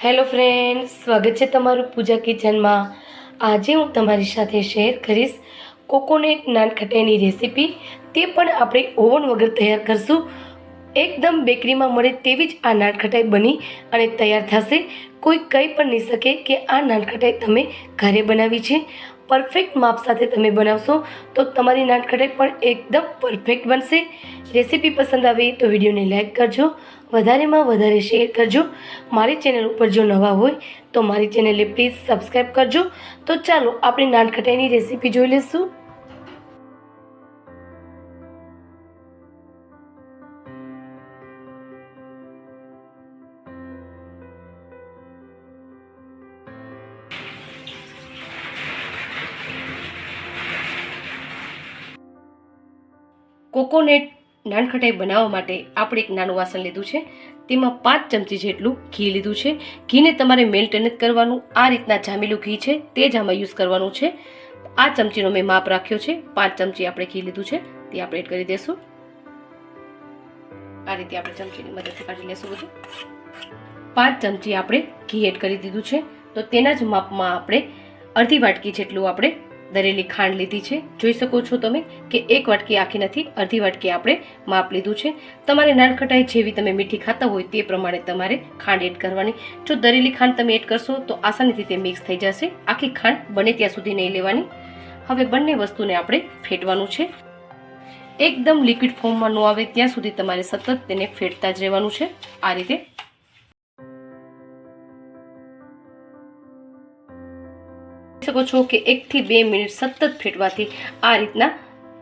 Hello friends, સ્વાગત છે તમારું પૂજા કિચનમાં। આજે હું તમારી સાથે શેર કરીશ કોકોનટ નાનખટાઈની રેસીપી। તે પણ આપણે ઓવન વગર તૈયાર કરશું। એકદમ બેકરીમાં મળે તેવી જ આ નાનખટાઈ બની અને તૈયાર થશે। કોઈ કહી પણ નહીં શકે કે આ નાનખટાઈ તમે ઘરે બનાવી છે। પરફેક્ટ માપ સાથે તમે બનાવશો તો તમારી નાનખટાઈ પણ એકદમ પરફેક્ટ બનશે। રેસીપી પસંદ આવે તો વિડીયોને લાઈક કરજો, વધારેમાં વધારે શેર કરજો। મારી ચેનલ ઉપર જો નવા હોય તો મારી ચેનલને પ્લીઝ સબસ્ક્રાઈબ કરજો। તો ચાલો આપણે નાનખટાઈની રેસીપી જોઈ લઈશું। કોકોનટ નાનખટાઈ બનાવવા માટે આપણે એક નાનું વાસણ લીધું છે। તેમાં 5 ચમચી જેટલું ઘી લીધું છે। ઘીને તમારે મેલ્ટ નથી કરવાનું, આ રીતના જામેલું ઘી છે તે જ આમાં યુઝ કરવાનું છે। આ ચમચીનો મેં માપ રાખ્યો છે। 5 ચમચી આપણે ઘી લીધું છે તે આપણે એડ કરી દઈશું। આ રીતે આપણે ચમચીની મદદથી કાઢી લેશું બધું। 5 ચમચી આપણે ઘી એડ કરી દીધું છે। તો તેના જ માપમાં આપણે અડધી વાટકી જેટલું આપણે દરેલી ખાંડ લીધી છે। જોઈ શકો છો તમે કે 1 વાટકી આખી નથી, અડધી વાટકી આપણે માપ લીધું છે। તમારે નાનખટાઈ જેવી તમે મીઠી ખાતા હોય તે પ્રમાણે તમારે ખાંડ એડ કરવાની। જો દરેલી ખાંડ તમે એડ કરશો તો આસાનીથી તે મિક્સ થઈ જશે। આખી ખાંડ બને ત્યાં સુધી નહીં લેવાની। હવે બંને વસ્તુને આપણે ફેટવાનું છે। એકદમ લિક્વિડ ફોર્મમાં ન આવે ત્યાં સુધી તમારે સતત તેને ફેટતા જ રહેવાનું છે। આ રીતે શકો છો કે 1 થી 2 મિનિટ સતત ફેટવાથી આ રીતના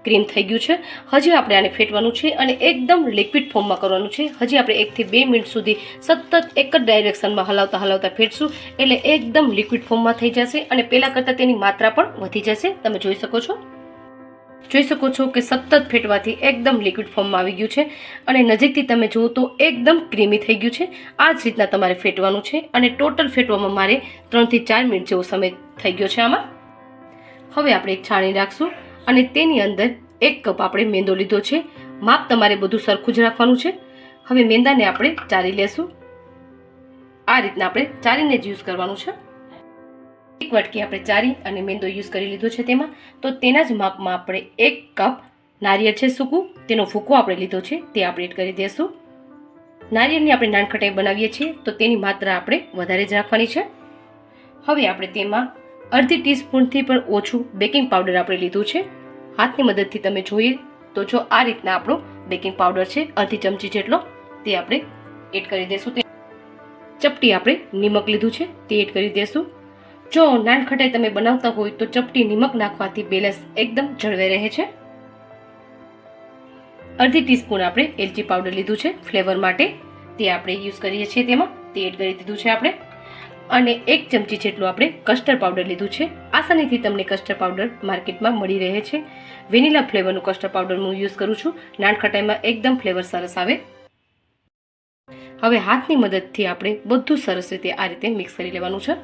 ક્રીમ થઈ ગયું છે। હજી આપણે આને ફેટવાનું છે અને એકદમ લિક્વિડ ફોર્મમાં કરવાનું છે। હજી આપણે 1 થી 2 મિનિટ સુધી સતત એક જ ડાયરેક્શનમાં હલાવતા ફેટશું એટલે એકદમ લિક્વિડ ફોર્મમાં થઈ જશે અને પહેલા કરતાં તેની માત્રા પણ વધી જશે। તમે જોઈ શકો છો કે સતત ફેટવાથી એકદમ લિક્વિડ ફોર્મમાં આવી ગયું છે અને નજીકથી તમે જુઓ તો એકદમ ક્રીમી થઈ ગયું છે। આ જ રીતના તમારે ફેટવાનું છે અને ટોટલ ફેટવામાં મારે 3 થી 4 મિનિટ જેવો સમય થઈ ગયો છે આમાં। હવે આપણે એક છાણી રાખશું અને તેની અંદર 1 કપ આપણે મેંદો લીધો છે। માપ તમારે બધું સરખું જ રાખવાનું છે। હવે મેંદાને આપણે ચારી લેશું। આ રીતના આપણે ચારીને જ યુઝ કરવાનું છે। 1 વાટકી આપણે ચારી અને મેંદો યુઝ કરી લીધો છે તેમાં। તો તેના જ માપમાં આપણે 1 કપ નારિયેળ છે સૂકું, તેનો ભૂકો આપણે લીધો છે તે આપણે એડ કરી દઈશું। નારિયેળની આપણે નાનખટાઈ બનાવીએ છીએ તો તેની માત્રા આપણે વધારે જ રાખવાની છે। હવે આપણે તેમાં અડધી ટીસ્પૂનથી પણ ઓછું બેકિંગ પાવડર આપણે લીધું છે। હાથની મદદથી તમે જોઈએ તો જો આ રીતના આપણો બેકિંગ પાવડર છે અડધી ચમચી જેટલો, તે આપણે એડ કરી દઈશું। ચપટી આપણે નિમક લીધું છે તે એડ કરી દઈશું। જો નાનખટાઈ તમે બનાવતા હોય તો ચપટી નિમક નાખવાથી બેલેન્સ એકદમ જળવાઈ રહે છે। અડધી ટીસ્પૂન આપણે એલચી પાવડર લીધું છે ફ્લેવર માટે, તે આપણે યુઝ કરીએ છીએ તેમાં, તે એડ કરી દીધું છે આપણે। અને 1 ચમચી જેટલું આપણે કસ્ટર્ડ પાવડર લીધું છે। આસાનીથી તમને કસ્ટર્ડ પાવડર માર્કેટમાં મળી રહે છે। વેનીલા ફ્લેવરનું કસ્ટર્ડ પાવડર હું યુઝ કરું છું। નાનખટાઈમાં એકદમ ફ્લેવર સરસ આવે। હવે હાથની મદદથી આપણે બધું સરસ રીતે આ રીતે મિક્સ કરી લેવાનું છે।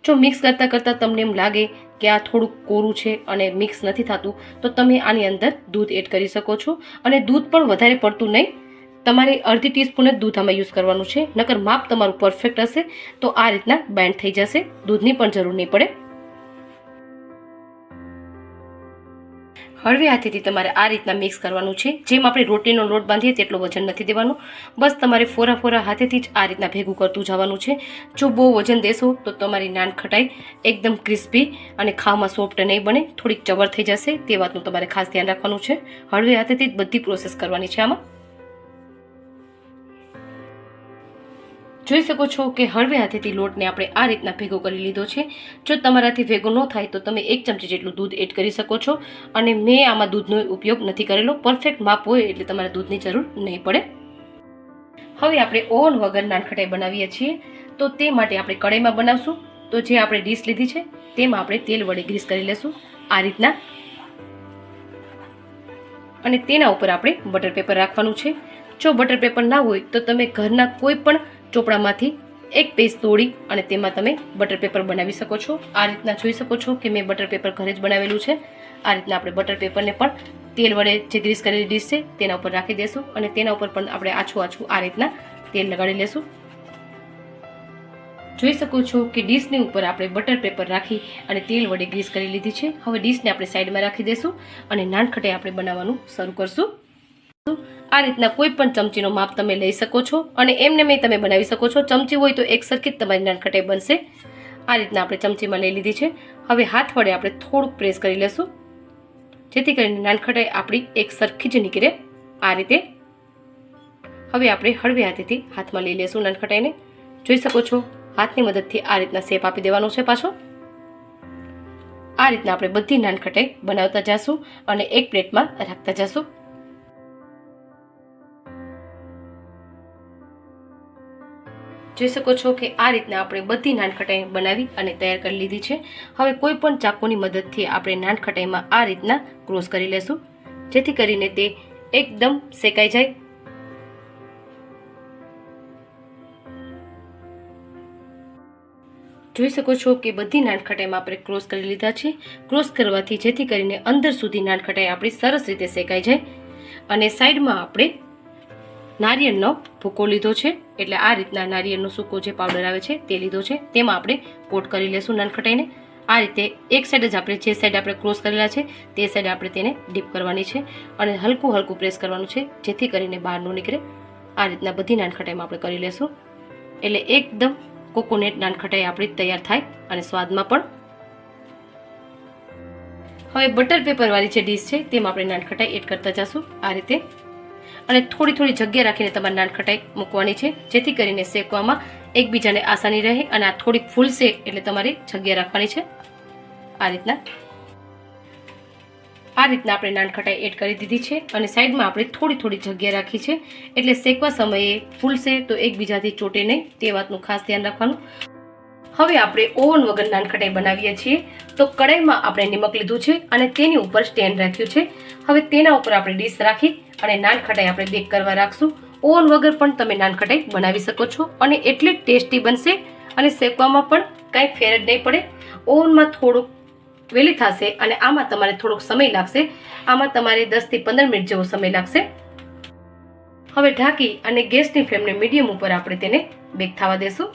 જો મિક્સ કરતાં તમને એમ લાગે કે આ થોડુંક કોરું છે અને મિક્સ નથી થતું તો તમે આની અંદર દૂધ એડ કરી શકો છો। અને દૂધ પણ વધારે પડતું નહીં, તમારે અડધી ટીસ્પૂન જ દૂધ આમાં યુઝ કરવાનું છે, નકર માપ તમારું પરફેક્ટ હશે તો આ રીતના બાઇન્ડ થઈ જશે, દૂધની પણ જરૂર નહીં પડે। હળવે હાથેથી તમારે આ રીતના મિક્સ કરવાનું છે। જેમ આપણે રોટીનો લોટ બાંધીએ તેટલો વજન નથી દેવાનું, બસ તમારે ફોરા હાથેથી જ આ રીતના ભેગું કરતું જવાનું છે। જો બહુ વજન દેશો તો તમારી નાનખટાઈ એકદમ ક્રિસ્પી અને ખાવામાં સોફ્ટ નહીં બને, થોડીક ચવર થઈ જશે, તે વાતનું તમારે ખાસ ધ્યાન રાખવાનું છે। હળવે હાથેથી જ બધી પ્રોસેસ કરવાની છે આમાં। જોઈ શકો છો કે હળવે હાથેથી લોટને આપણે આ રીતના ભેગો કરી લીધો છે। જો તમારાથી ભેગો ન થાય તો તમે 1 ચમચી જેટલું દૂધ એડ કરી શકો છો અને મેં આમાં દૂધનો ઉપયોગ નથી કરેલો। પરફેક્ટ માપ હોય એટલે તમારે દૂધની જરૂર નહીં પડે। હવે આપણે ઓવન વગર નાનખટાઈ બનાવીએ છીએ તો તે માટે આપણે કઢાઈમાં બનાવશું। તો જે આપણે ડીશ લીધી છે તેમાં આપણે તેલ વડે ગ્રીસ કરી લેશું આ રીતના અને તેના ઉપર આપણે બટર પેપર રાખવાનું છે। જો બટર પેપર ના હોય તો તમે ઘરના કોઈ પણ ચોપડામાંથી 1 પેજ તોડી અને તેમાં તમે બટર પેપર બનાવી શકો છો। આ રીતના જોઈ શકો છો કે મેં બટર પેપર ઘરે જ બનાવેલું છે। આ રીતના આપણે બટર પેપરને પણ તેલ વડે જે ગ્રીસ કરેલી ડીશ છે તેના ઉપર રાખી દઈશું અને તેના ઉપર પણ આપણે આછું આ રીતના તેલ લગાડી લેશું। જોઈ શકો છો કે ડીશની ઉપર આપણે બટર પેપર રાખી અને તેલ વડે ગ્રીસ કરી લીધી છે. હવે ડીશને આપણે સાઈડમાં રાખી દઈશું અને નાનખટાઈ આપણે બનાવવાનું શરૂ કરશું. આ રીતના કોઈ પણ ચમચીનો માપ તમે લઈ શકો છો અને એમને મેં તમે બનાવી શકો છો. ચમચી હોય તો એક સરખી જ તમારી નાનખટાઈ બનશે. આ રીતના આપણે ચમચીમાં લઈ લીધી છે. હવે હાથ વડે આપણે થોડુંક પ્રેસ કરી લેશું જેથી કરીને નાનખટાઈ આપણી એક સરખી જ નીકળે. આ રીતે હવે આપણે હળવે હાથેથી હાથમાં લઈ લેશું નાનખટાઈને. જોઈ શકો છો હાથની મદદથી આ રીતના શેપ આપી દેવાનો છે પાછો. આ રીતના આપણે બધી નાનખટાઈ બનાવતા જશું અને એક પ્લેટમાં રાખતા જશું. જોઈ શકો છો કે આ રીતના આપણે બધી નાનખટાઈ બનાવી અને તૈયાર કરી લીધી છે. હવે કોઈ પણ ચાકુની મદદથી આપણે નાનખટાઈમાં આ રીતના ક્રોસ કરી લેશું જેથી કરીને તે એકદમ શેકાઈ જાય. જોઈ શકો છો કે બધી નાનખટાઈમાં આપણે ક્રોસ કરી લીધા છે. ક્રોસ કરવાથી જેથી કરીને અંદર સુધી નાનખટાઈ આપણી સરસ રીતે શેકાઈ જાય. અને સાઈડમાં આપણે નારિયેળનો ભૂકો લીધો છે એટલે આ રીતના નારિયેળનો સૂકો જે પાવડર આવે છે તે લીધો છે. તેમાં આપણે કોટ કરી લેશું નાનખટાઈને. આ રીતે એક સાઈડ જ આપણે જે સાઈડ આપણે ક્રોસ કરેલા છે તે સાઈડ આપણે તેને ડીપ કરવાની છે અને હલકું હલકું પ્રેસ કરવાનું છે જેથી કરીને બહાર ન નીકળે. આ રીતના બધી નાનખટાઈમાં આપણે કરી લેશું એટલે એકદમ કોકોનટ નાનખટાઈ આપણી તૈયાર થાય અને સ્વાદમાં પણ. હવે બટર પેપર વાળી જે ડીશ છે તેમાં આપણે નાનખટાઈ એડ કરતા જશું આ રીતે અને થોડી થોડી જગ્યા રાખીને તમારે નાનખટાઈ મૂકવાની છે જેથી કરીને શેકવામાં એકબીજાને આસાની રહે અને આ થોડીક ફૂલશે એટલે તમારે જગ્યા રાખવાની છે. આ રીતના આપણે નાનખટાઈ એડ કરી દીધી છે અને સાઈડમાં આપણે થોડી થોડી જગ્યા રાખી છે એટલે શેકવા સમયે ફૂલશે તો એકબીજાથી ચોટે નહીં તે વાતનું ખાસ ધ્યાન રાખવાનું. હવે આપણે ઓવન વગર નાનખટાઈ બનાવીએ છીએ તો કડાઈમાં આપણે નિમક લીધું છે અને તેની ઉપર સ્ટેન્ડ રાખ્યું છે. હવે તેના ઉપર આપણે ડીશ રાખી અને નાનખટાઈ આપણે બેક કરવા રાખશું. ઓવન વગર પણ તમે નાનખટાઈ બનાવી શકો છો અને એટલી ટેસ્ટી બનશે અને શેકવામાં પણ કાંઈ ફેર જ નહીં પડે. ઓવનમાં થોડુંક વહેલી થશે અને આમાં તમારે થોડોક સમય લાગશે. આમાં તમારે 10 થી 15 મિનિટ જેવો સમય લાગશે. હવે ઢાંકી અને ગેસની ફ્લેમને મીડિયમ ઉપર આપણે તેને બેક થવા દેશું.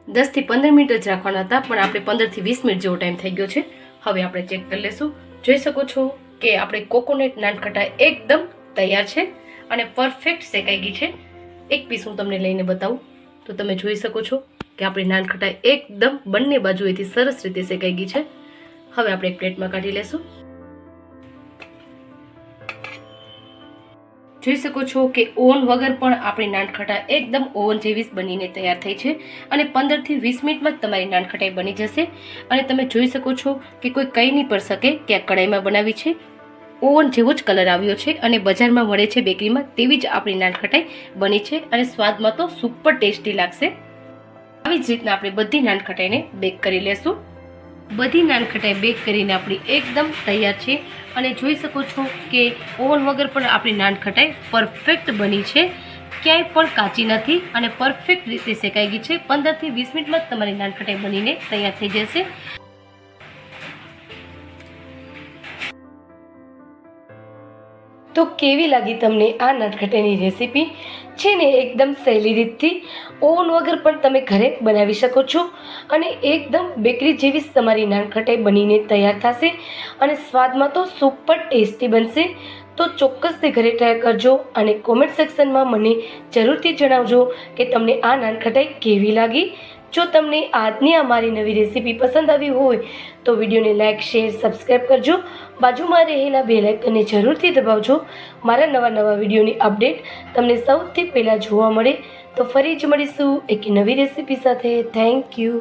10 થી 15 મિનિટ જ રાખવાના હતા પણ આપણે 15 થી 20 મિનિટ જેવો ટાઈમ થઈ ગયો છે. હવે આપણે ચેક કરી લેશું. જોઈ શકો છો કે આપણે કોકોનટ નાનખટાઈ એકદમ તૈયાર છે અને પરફેક્ટ શેકાઈ ગઈ છે. એક પીસ હું તમને લઈને બતાવું તો તમે જોઈ શકો છો કે આપણી નાનખટાઈ એકદમ બંને બાજુએથી સરસ રીતે શેકાઈ ગઈ છે. હવે આપણે એક પ્લેટમાં કાઢી લેશું. જોઈ શકો છો કે ઓવન વગર પણ આપણી નાનખટાઈ એકદમ ઓવન જેવી જ બનીને તૈયાર થઈ છે અને 15 થી 20 મિનિટમાં જ તમારી નાનખટાઈ બની જશે. અને તમે જોઈ શકો છો કે કોઈ કહી નહીં પણ શકે કે આ કડાઈમાં બનાવી છે. ઓવન જેવો જ કલર આવ્યો છે અને બજારમાં મળે છે બેકરીમાં તેવી જ આપણી નાનખટાઈ બની છે અને સ્વાદમાં તો સુપર ટેસ્ટી લાગશે. આવી જ રીતના આપણે બધી નાનખટાઈને બેક કરી લેશું. બધી નાનખટાઈ બેક કરીને આપણી એકદમ તૈયાર છે અને જોઈ શકો છો કે ઓવન વગર પણ આપણી નાનખટાઈ પરફેક્ટ બની છે. ક્યાંય પણ કાચી નથી અને પરફેક્ટ રીતે શેકાઈ ગઈ છે. 15 થી 20 મિનિટમાં જ તમારી નાનખટાઈ બનીને તૈયાર થઈ જશે. તો કેવી લાગી તમને આ નાનખટાઈની રેસીપી? છે ને એકદમ સહેલી રીતથી ઓવન વગર પણ તમે ઘરે બનાવી શકો છો અને એકદમ બેકરી જેવી જ તમારી નાનખટાઈ બનીને તૈયાર થશે અને સ્વાદમાં તો સુપર ટેસ્ટી બનશે. તો ચોક્કસથી ઘરે ટ્રાય કરજો અને કોમેન્ટ સેક્શનમાં મને જરૂરથી જણાવજો કે તમને આ નાનખટાઈ કેવી લાગી. જો તમને આજની અમારી નવી રેસીપી પસંદ આવી હોય તો વિડીયોને લાઇક, શેર, સબસ્ક્રાઈબ કરજો. બાજુમાં રહેલા બેલ આઇકનને જરૂરથી દબાવજો. મારા નવા વિડીયોની અપડેટ તમને સૌથી પહેલાં જોવા મળે. તો ફરી જ મળીશું એક નવી રેસીપી સાથે. Thank you.